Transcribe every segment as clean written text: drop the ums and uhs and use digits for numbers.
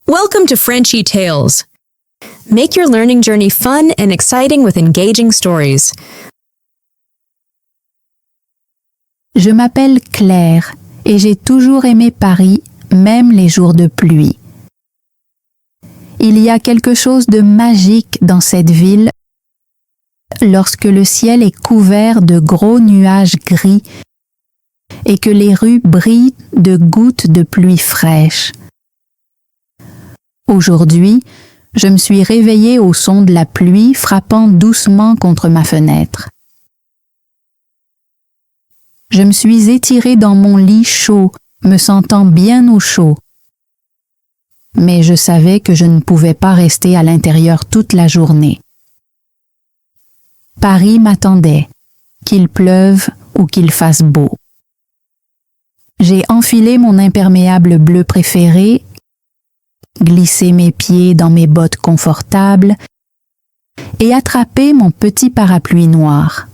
Welcome to Frenchy Tales. Make your learning journey fun and exciting with engaging stories. Je m'appelle Claire et j'ai toujours aimé Paris, même les jours de pluie. Il y a quelque chose de magique dans cette ville lorsque le ciel est couvert de gros nuages gris et que les rues brillent de gouttes de pluie fraîche. Aujourd'hui, je me suis réveillée au son de la pluie frappant doucement contre ma fenêtre. Je me suis étirée dans mon lit chaud, me sentant bien au chaud. Mais je savais que je ne pouvais pas rester à l'intérieur toute la journée. Paris m'attendait, qu'il pleuve ou qu'il fasse beau. J'ai enfilé mon imperméable bleu préféré, glissé mes pieds dans mes bottes confortables et attrapé mon petit parapluie noir.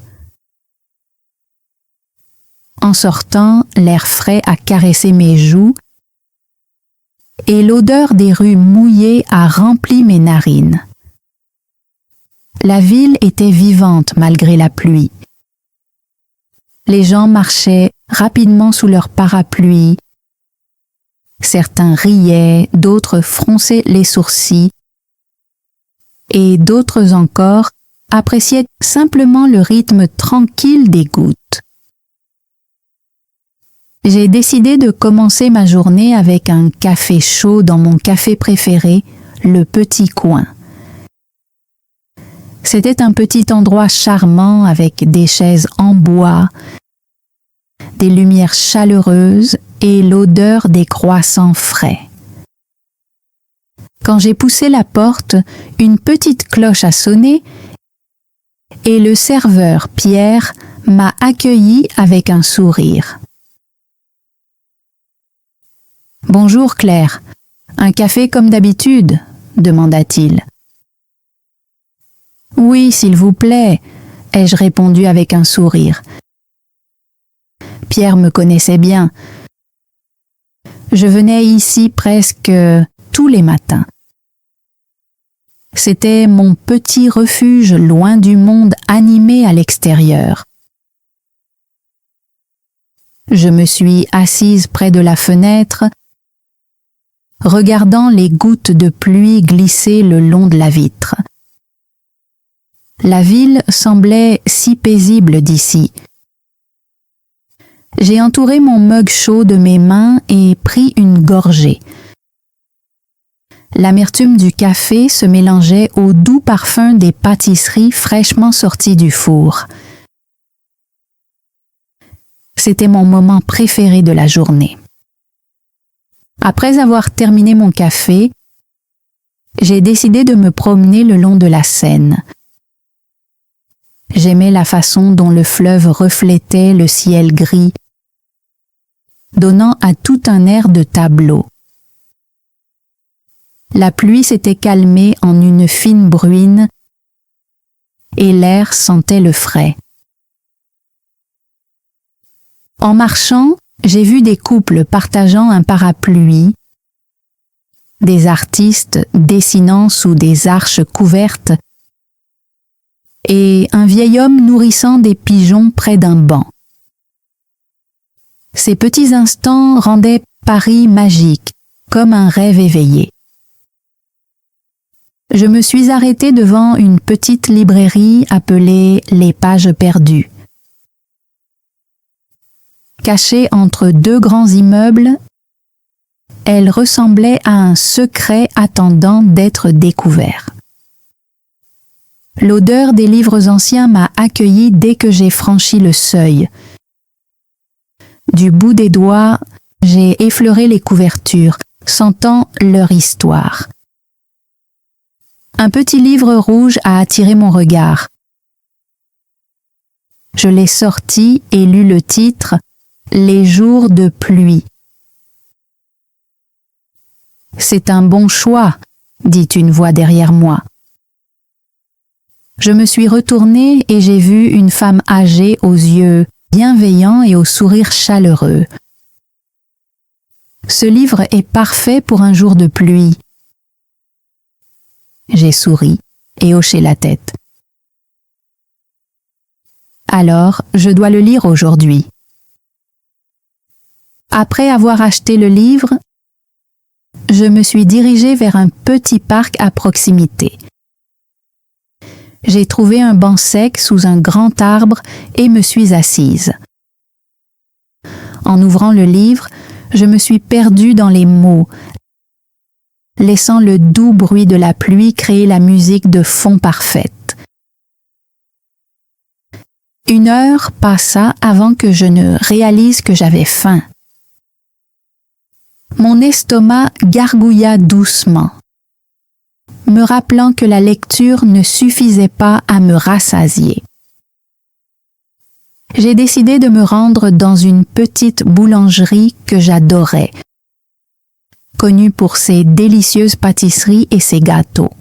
En sortant, l'air frais a caressé mes joues et l'odeur des rues mouillées a rempli mes narines. La ville était vivante malgré la pluie. Les gens marchaient rapidement sous leurs parapluies. Certains riaient, d'autres fronçaient les sourcils et d'autres encore appréciaient simplement le rythme tranquille des gouttes. J'ai décidé de commencer ma journée avec un café chaud dans mon café préféré, le Petit Coin. C'était un petit endroit charmant avec des chaises en bois, des lumières chaleureuses et l'odeur des croissants frais. Quand j'ai poussé la porte, une petite cloche a sonné et le serveur, Pierre, m'a accueilli avec un sourire. « Bonjour Claire, un café comme d'habitude ?» demanda-t-il. « Oui, s'il vous plaît » ai-je répondu avec un sourire. Pierre me connaissait bien. Je venais ici presque tous les matins. C'était mon petit refuge loin du monde animé à l'extérieur. Je me suis assise près de la fenêtre, regardant les gouttes de pluie glisser le long de la vitre. La ville semblait si paisible d'ici. J'ai entouré mon mug chaud de mes mains et pris une gorgée. L'amertume du café se mélangeait au doux parfum des pâtisseries fraîchement sorties du four. C'était mon moment préféré de la journée. Après avoir terminé mon café, j'ai décidé de me promener le long de la Seine. J'aimais la façon dont le fleuve reflétait le ciel gris, donnant à tout un air de tableau. La pluie s'était calmée en une fine bruine et l'air sentait le frais. En marchant, j'ai vu des couples partageant un parapluie, des artistes dessinant sous des arches couvertes et un vieil homme nourrissant des pigeons près d'un banc. Ces petits instants rendaient Paris magique, comme un rêve éveillé. Je me suis arrêtée devant une petite librairie appelée Les Pages perdues. Cachée entre deux grands immeubles, elle ressemblait à un secret attendant d'être découvert. L'odeur des livres anciens m'a accueillie dès que j'ai franchi le seuil. Du bout des doigts, j'ai effleuré les couvertures, sentant leur histoire. Un petit livre rouge a attiré mon regard. Je l'ai sorti et lu le titre « Les jours de pluie ». « C'est un bon choix », dit une voix derrière moi. Je me suis retournée et j'ai vu une femme âgée aux yeux bienveillants et au sourire chaleureux. Ce livre est parfait pour un jour de pluie, J'ai souri et hoché la tête. Alors, je dois le lire aujourd'hui. Après avoir acheté le livre, je me suis dirigée vers un petit parc à proximité. J'ai trouvé un banc sec sous un grand arbre et me suis assise. En ouvrant le livre, je me suis perdue dans les mots, laissant le doux bruit de la pluie créer la musique de fond parfaite. 1 heure passa avant que je ne réalise que j'avais faim. Mon estomac gargouilla doucement, me rappelant que la lecture ne suffisait pas à me rassasier. J'ai décidé de me rendre dans une petite boulangerie que j'adorais, connue pour ses délicieuses pâtisseries et ses gâteaux.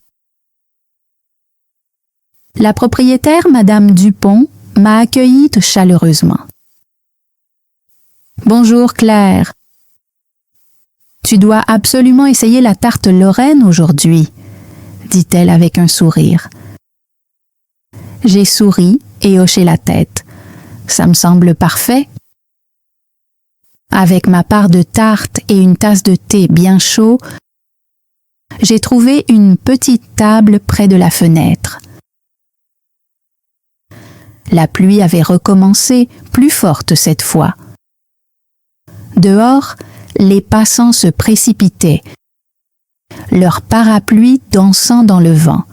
La propriétaire, Madame Dupont, m'a accueillie chaleureusement. « Bonjour Claire. Tu dois absolument essayer la tarte Lorraine aujourd'hui, » dit-elle avec un sourire. J'ai souri et hoché la tête. Ça me semble parfait. Avec ma part de tarte et une tasse de thé bien chaud, j'ai trouvé une petite table près de la fenêtre. La pluie avait recommencé, plus forte cette fois. Dehors, les passants se précipitaient, leurs parapluies dansant dans le vent.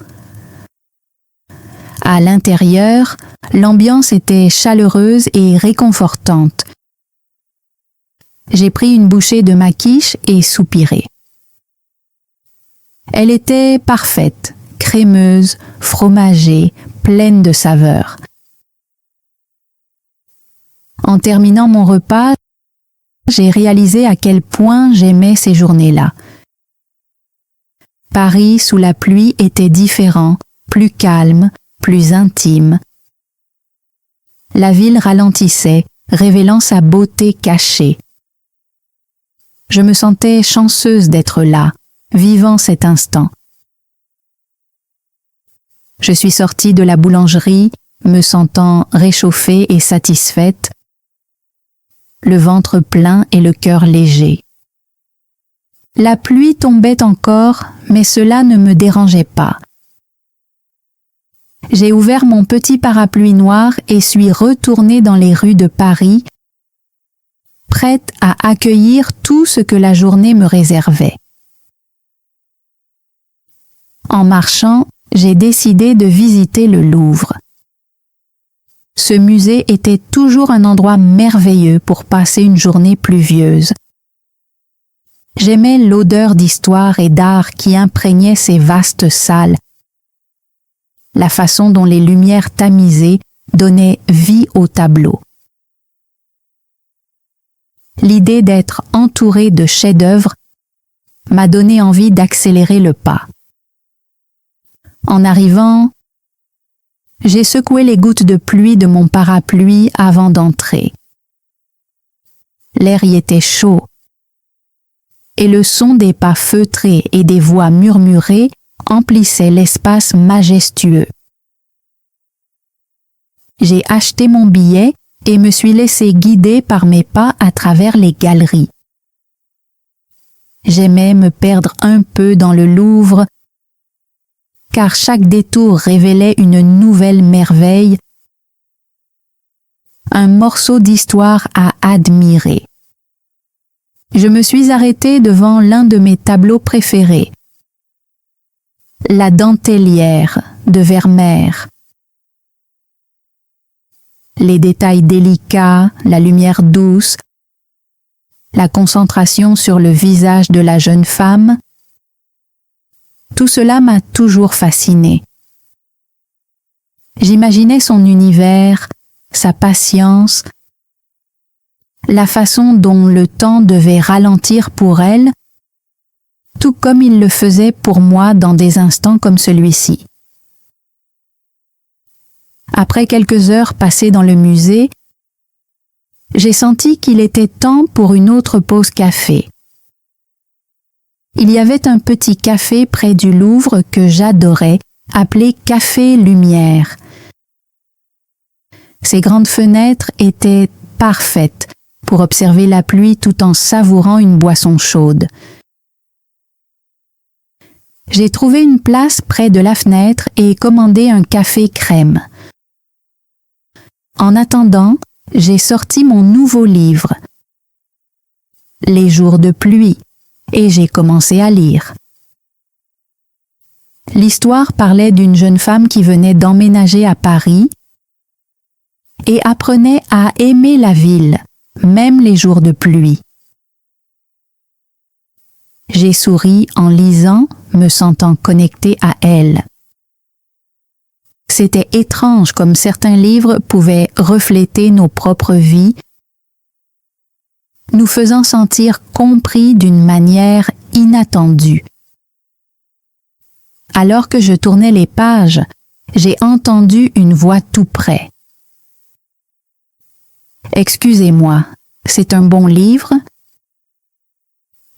À l'intérieur, l'ambiance était chaleureuse et réconfortante. J'ai pris une bouchée de ma quiche et soupiré. Elle était parfaite, crémeuse, fromagée, pleine de saveurs. En terminant mon repas, j'ai réalisé à quel point j'aimais ces journées-là. Paris sous la pluie était différent, plus calme, plus intime. La ville ralentissait, révélant sa beauté cachée. Je me sentais chanceuse d'être là, vivant cet instant. Je suis sortie de la boulangerie, me sentant réchauffée et satisfaite, le ventre plein et le cœur léger. La pluie tombait encore, mais cela ne me dérangeait pas. J'ai ouvert mon petit parapluie noir et suis retournée dans les rues de Paris, prête à accueillir tout ce que la journée me réservait. En marchant, j'ai décidé de visiter le Louvre. Ce musée était toujours un endroit merveilleux pour passer une journée pluvieuse. J'aimais l'odeur d'histoire et d'art qui imprégnait ces vastes salles, la façon dont les lumières tamisées donnaient vie au tableau. L'idée d'être entourée de chefs-d'œuvre m'a donné envie d'accélérer le pas. En arrivant, j'ai secoué les gouttes de pluie de mon parapluie avant d'entrer. L'air y était chaud, et le son des pas feutrés et des voix murmurées emplissait l'espace majestueux. J'ai acheté mon billet et me suis laissé guider par mes pas à travers les galeries. J'aimais me perdre un peu dans le Louvre, car chaque détour révélait une nouvelle merveille, un morceau d'histoire à admirer. Je me suis arrêtée devant l'un de mes tableaux préférés, La Dentelière de Vermeer. Les détails délicats, la lumière douce, la concentration sur le visage de la jeune femme, tout cela m'a toujours fascinée. J'imaginais son univers, sa patience, la façon dont le temps devait ralentir pour elle, tout comme il le faisait pour moi dans des instants comme celui-ci. Après quelques heures passées dans le musée, j'ai senti qu'il était temps pour une autre pause café. il y avait un petit café près du Louvre que j'adorais, appelé Café Lumière. Ses grandes fenêtres étaient parfaites pour observer la pluie tout en savourant une boisson chaude. J'ai trouvé une place près de la fenêtre et commandé un café crème. En attendant, j'ai sorti mon nouveau livre, Les jours de pluie, et j'ai commencé à lire. L'histoire parlait d'une jeune femme qui venait d'emménager à Paris et apprenait à aimer la ville, même les jours de pluie. J'ai souri en lisant, me sentant connectée à elle. C'était étrange comme certains livres pouvaient refléter nos propres vies, nous faisant sentir compris d'une manière inattendue. Alors que je tournais les pages, j'ai entendu une voix tout près. « Excusez-moi, c'est un bon livre ?»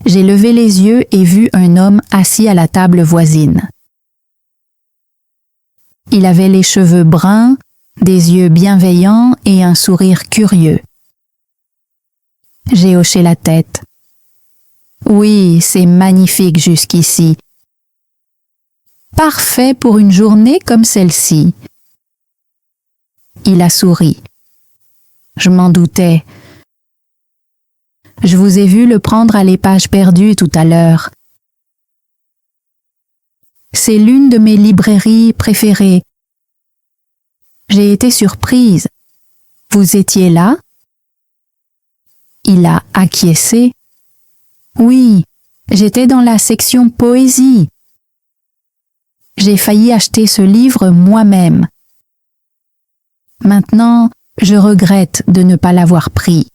J'ai levé les yeux et vu un homme assis à la table voisine. Il avait les cheveux bruns, des yeux bienveillants et un sourire curieux. J'ai hoché la tête. Oui, c'est magnifique jusqu'ici. Parfait pour une journée comme celle-ci. Il a souri. Je m'en doutais. Je vous ai vu le prendre à l'épave perdue tout à l'heure. C'est l'une de mes librairies préférées. J'ai été surprise. Vous étiez là? Il a acquiescé. Oui, j'étais dans la section poésie. J'ai failli acheter ce livre moi-même. Maintenant, je regrette de ne pas l'avoir pris.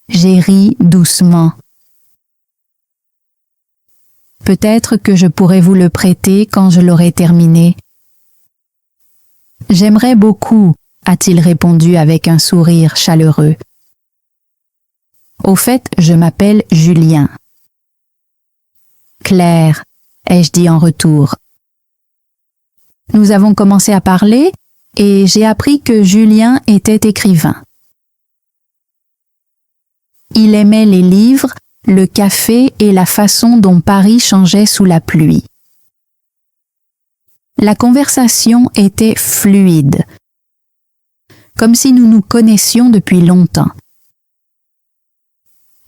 J'ai ri doucement. Peut-être que je pourrais vous le prêter quand je l'aurai terminé. J'aimerais beaucoup, a-t-il répondu avec un sourire chaleureux. Au fait, je m'appelle Julien. Claire, ai-je dit en retour. Nous avons commencé à parler et j'ai appris que Julien était écrivain. Il aimait les livres, le café et la façon dont Paris changeait sous la pluie. La conversation était fluide, comme si nous nous connaissions depuis longtemps.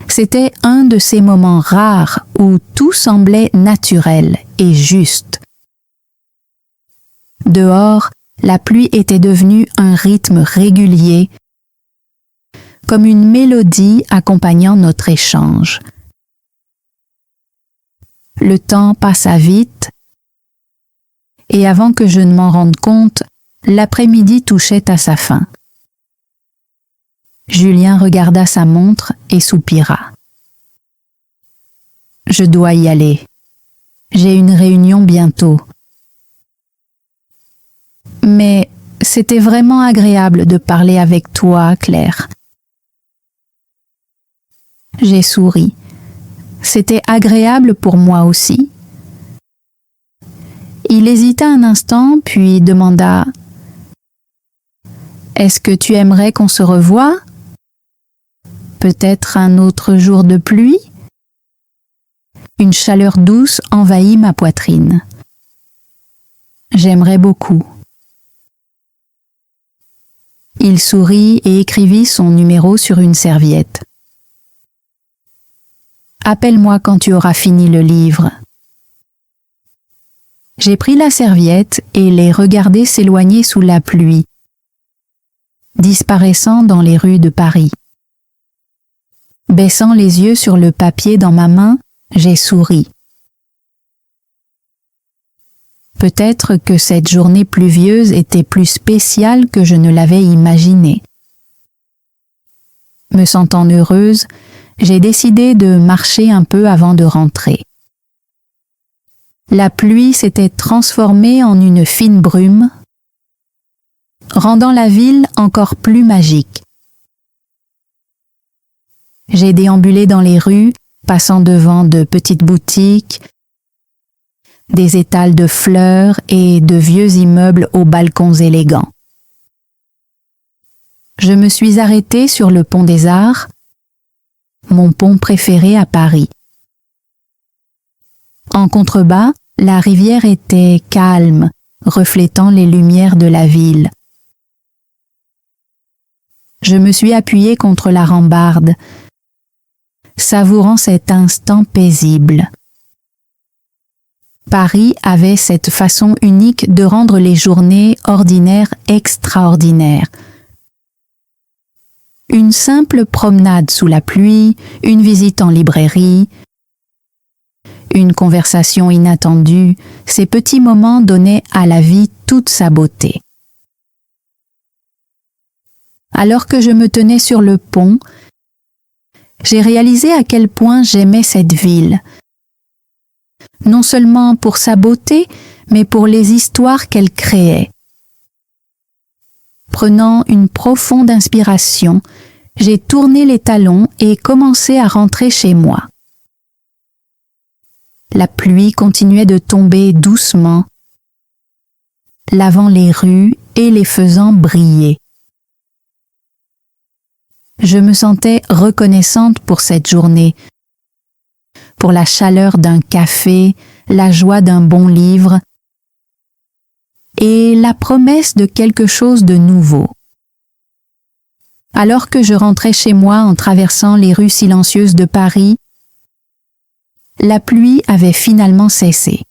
C'était un de ces moments rares où tout semblait naturel et juste. Dehors, la pluie était devenue un rythme régulier, comme une mélodie accompagnant notre échange. Le temps passa vite, et avant que je ne m'en rende compte, l'après-midi touchait à sa fin. Julien regarda sa montre et soupira. « Je dois y aller. J'ai une réunion bientôt. » Mais c'était vraiment agréable de parler avec toi, Claire. J'ai souri. C'était agréable pour moi aussi. Il hésita un instant, puis demanda « Est-ce que tu aimerais qu'on se revoie ? Peut-être un autre jour de pluie ?» Une chaleur douce envahit ma poitrine. J'aimerais beaucoup. Il sourit et écrivit son numéro sur une serviette. « Appelle-moi quand tu auras fini le livre. » J'ai pris la serviette et l'ai regardé s'éloigner sous la pluie, disparaissant dans les rues de Paris. Baissant les yeux sur le papier dans ma main, j'ai souri. Peut-être que cette journée pluvieuse était plus spéciale que je ne l'avais imaginé. Me sentant heureuse, j'ai décidé de marcher un peu avant de rentrer. La pluie s'était transformée en une fine brume, rendant la ville encore plus magique. J'ai déambulé dans les rues, passant devant de petites boutiques, des étals de fleurs et de vieux immeubles aux balcons élégants. Je me suis arrêtée sur le pont des Arts, mon pont préféré à Paris. En contrebas, la rivière était calme, reflétant les lumières de la ville. Je me suis appuyée contre la rambarde, savourant cet instant paisible. Paris avait cette façon unique de rendre les journées ordinaires extraordinaires. Une simple promenade sous la pluie, une visite en librairie, une conversation inattendue, ces petits moments donnaient à la vie toute sa beauté. Alors que je me tenais sur le pont, j'ai réalisé à quel point j'aimais cette ville, non seulement pour sa beauté, mais pour les histoires qu'elle créait. Prenant une profonde inspiration, j'ai tourné les talons et commencé à rentrer chez moi. La pluie continuait de tomber doucement, lavant les rues et les faisant briller. Je me sentais reconnaissante pour cette journée, pour la chaleur d'un café, la joie d'un bon livre et la promesse de quelque chose de nouveau. Alors que je rentrais chez moi en traversant les rues silencieuses de Paris, la pluie avait finalement cessé.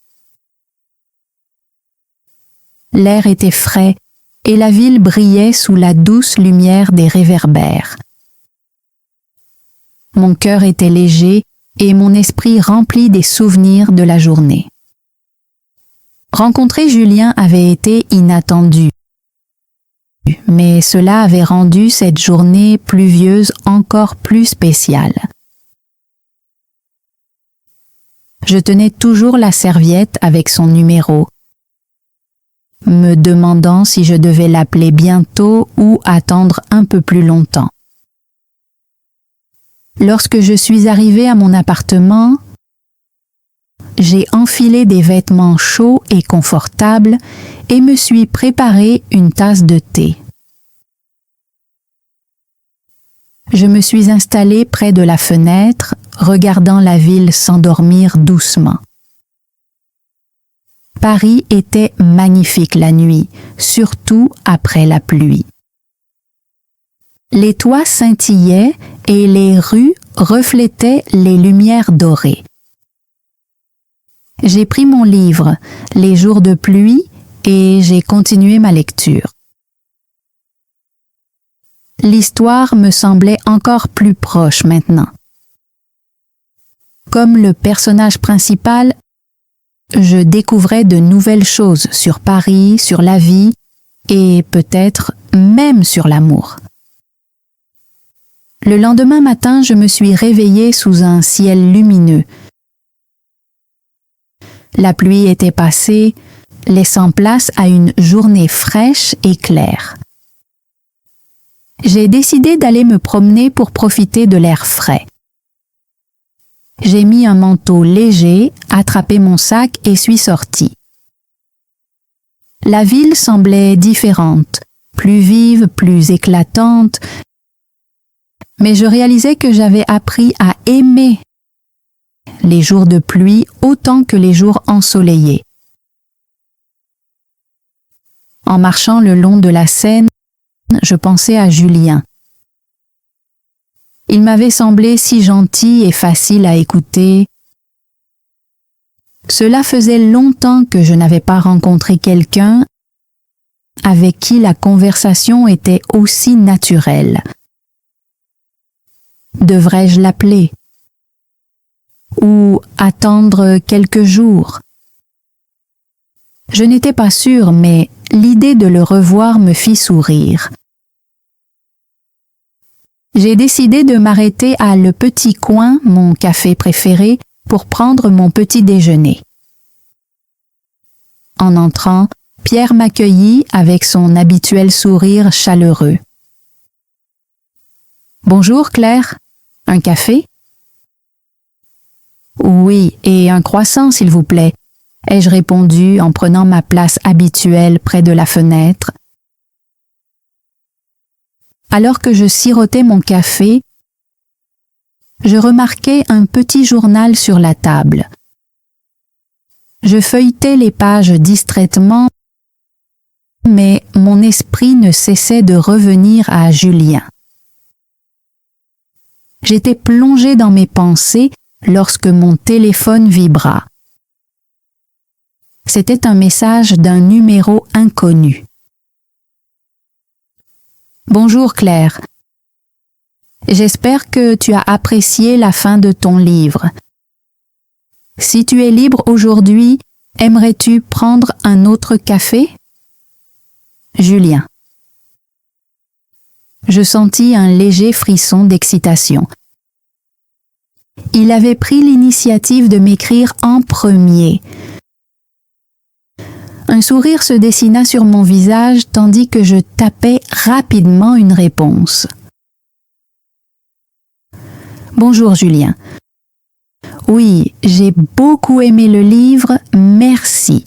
L'air était frais et la ville brillait sous la douce lumière des réverbères. Mon cœur était léger et mon esprit rempli des souvenirs de la journée. Rencontrer Julien avait été inattendu, mais cela avait rendu cette journée pluvieuse encore plus spéciale. Je tenais toujours la serviette avec son numéro, me demandant si je devais l'appeler bientôt ou attendre un peu plus longtemps. Lorsque je suis arrivée à mon appartement, j'ai enfilé des vêtements chauds et confortables et me suis préparé une tasse de thé. Je me suis installée près de la fenêtre, regardant la ville s'endormir doucement. Paris était magnifique la nuit, surtout après la pluie. Les toits scintillaient et les rues reflétaient les lumières dorées. J'ai pris mon livre, Les jours de pluie, et j'ai continué ma lecture. L'histoire me semblait encore plus proche maintenant. Comme le personnage principal, je découvrais de nouvelles choses sur Paris, sur la vie et peut-être même sur l'amour. Le lendemain matin, je me suis réveillée sous un ciel lumineux. La pluie était passée, laissant place à une journée fraîche et claire. J'ai décidé d'aller me promener pour profiter de l'air frais. J'ai mis un manteau léger, attrapé mon sac et suis sortie. La ville semblait différente, plus vive, plus éclatante, mais je réalisais que j'avais appris à aimer les jours de pluie autant que les jours ensoleillés. En marchant le long de la Seine, je pensais à Julien. Il m'avait semblé si gentil et facile à écouter. Cela faisait longtemps que je n'avais pas rencontré quelqu'un avec qui la conversation était aussi naturelle. Devrais-je l'appeler? Ou attendre quelques jours? Je n'étais pas sûre, mais l'idée de le revoir me fit sourire. J'ai décidé de m'arrêter à Le Petit Coin, mon café préféré, pour prendre mon petit déjeuner. En entrant, Pierre m'accueillit avec son habituel sourire chaleureux. « Bonjour Claire, un café ?» Oui, et un croissant, s'il vous plaît, ai-je répondu en prenant ma place habituelle près de la fenêtre. Alors que je sirotais mon café, je remarquai un petit journal sur la table. Je feuilletais les pages distraitement, mais mon esprit ne cessait de revenir à Julien. J'étais plongée dans mes pensées lorsque mon téléphone vibra. C'était un message d'un numéro inconnu. « Bonjour Claire. J'espère que tu as apprécié la fin de ton livre. Si tu es libre aujourd'hui, aimerais-tu prendre un autre café? Julien. Je sentis un léger frisson d'excitation. Il avait pris l'initiative de m'écrire en premier. Un sourire se dessina sur mon visage tandis que je tapais rapidement une réponse. Bonjour Julien. Oui, j'ai beaucoup aimé le livre, merci.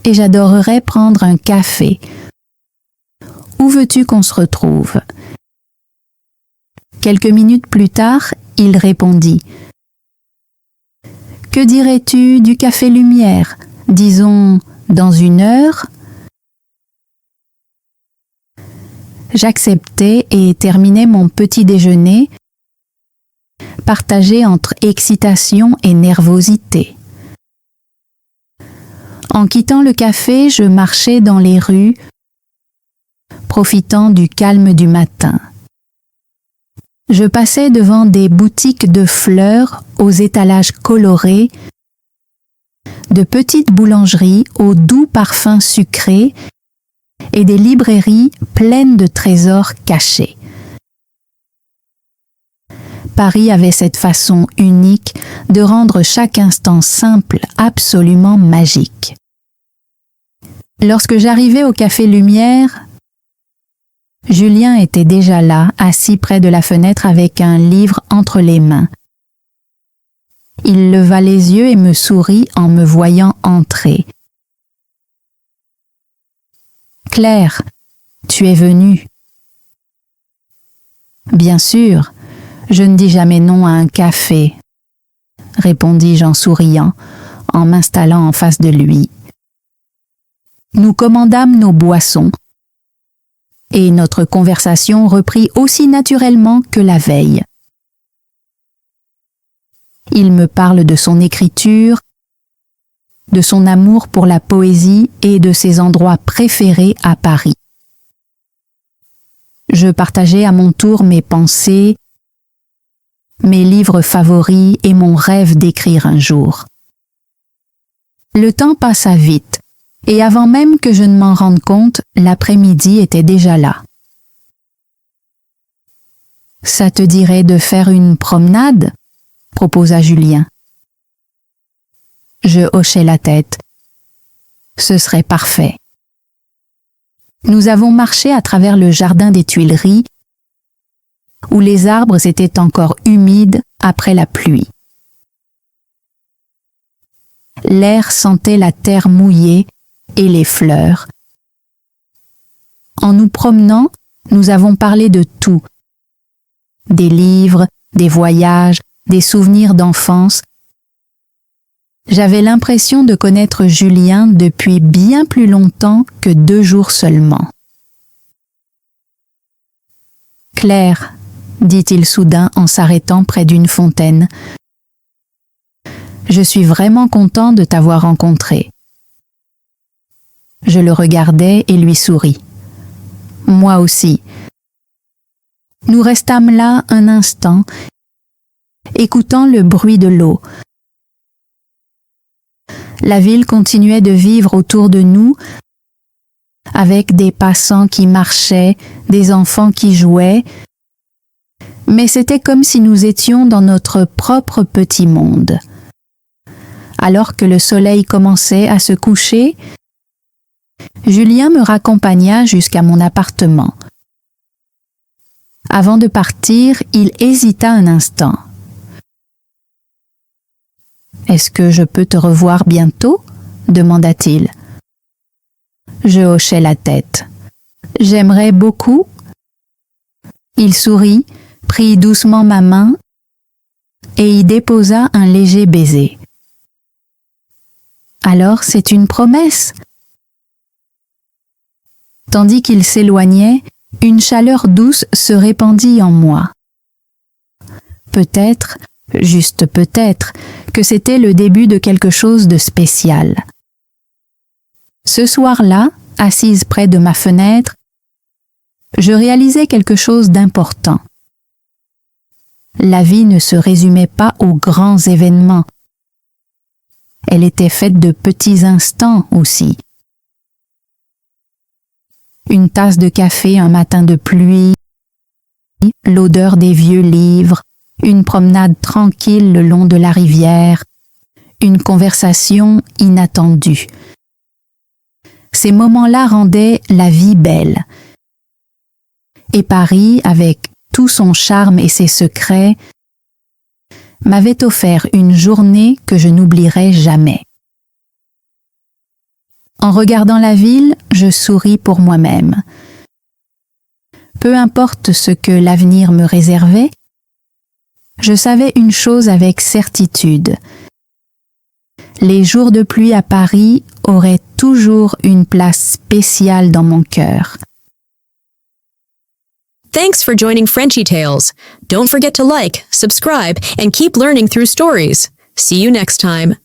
Et j'adorerais prendre un café. Où veux-tu qu'on se retrouve? Quelques minutes plus tard, il répondit. Que dirais-tu du café Lumière? Disons, dans 1 heure? J'acceptai et terminai mon petit déjeuner, partagé entre excitation et nervosité. En quittant le café, je marchais dans les rues, profitant du calme du matin. Je passais devant des boutiques de fleurs aux étalages colorés, de petites boulangeries aux doux parfums sucrés et des librairies pleines de trésors cachés. Paris avait cette façon unique de rendre chaque instant simple absolument magique. Lorsque j'arrivai au Café Lumière, Julien était déjà là, assis près de la fenêtre avec un livre entre les mains. Il leva les yeux et me sourit en me voyant entrer. « Claire, tu es venue. »« Bien sûr, je ne dis jamais non à un café, » répondis-je en souriant, en m'installant en face de lui. Nous commandâmes nos boissons, et notre conversation reprit aussi naturellement que la veille. Il me parle de son écriture, de son amour pour la poésie et de ses endroits préférés à Paris. Je partageai à mon tour mes pensées, mes livres favoris et mon rêve d'écrire un jour. Le temps passa vite, et avant même que je ne m'en rende compte, l'après-midi était déjà là. « Ça te dirait de faire une promenade ?» proposa Julien. Je hochai la tête. Ce serait parfait. Nous avons marché à travers le jardin des Tuileries, où les arbres étaient encore humides après la pluie. L'air sentait la terre mouillée et les fleurs. En nous promenant, nous avons parlé de tout. Des livres, des voyages, des souvenirs d'enfance. J'avais l'impression de connaître Julien depuis bien plus longtemps que 2 jours seulement. « Claire, » dit-il soudain en s'arrêtant près d'une fontaine, « je suis vraiment content de t'avoir rencontrée. » Je le regardai et lui souris. « Moi aussi. » Nous restâmes là un instant, écoutant le bruit de l'eau. La ville continuait de vivre autour de nous, avec des passants qui marchaient, des enfants qui jouaient, mais c'était comme si nous étions dans notre propre petit monde. Alors que le soleil commençait à se coucher, Julien me raccompagna jusqu'à mon appartement. Avant de partir, il hésita un instant. Est-ce que je peux te revoir bientôt ? demanda-t-il. Je hochai la tête. J'aimerais beaucoup. Il sourit, prit doucement ma main et y déposa un léger baiser. Alors c'est une promesse. Tandis qu'il s'éloignait, une chaleur douce se répandit en moi. Peut-être, juste peut-être, que c'était le début de quelque chose de spécial. Ce soir-là, assise près de ma fenêtre, je réalisais quelque chose d'important. La vie ne se résumait pas aux grands événements. Elle était faite de petits instants aussi. Une tasse de café un matin de pluie, l'odeur des vieux livres, une promenade tranquille le long de la rivière, une conversation inattendue. Ces moments-là rendaient la vie belle. Et Paris, avec tout son charme et ses secrets, m'avait offert une journée que je n'oublierai jamais. En regardant la ville, je souris pour moi-même. Peu importe ce que l'avenir me réservait, je savais une chose avec certitude. Les jours de pluie à Paris auraient toujours une place spéciale dans mon cœur. Thanks for joining Frenchy Tales. Don't forget to like, subscribe, and keep learning through stories. See you next time.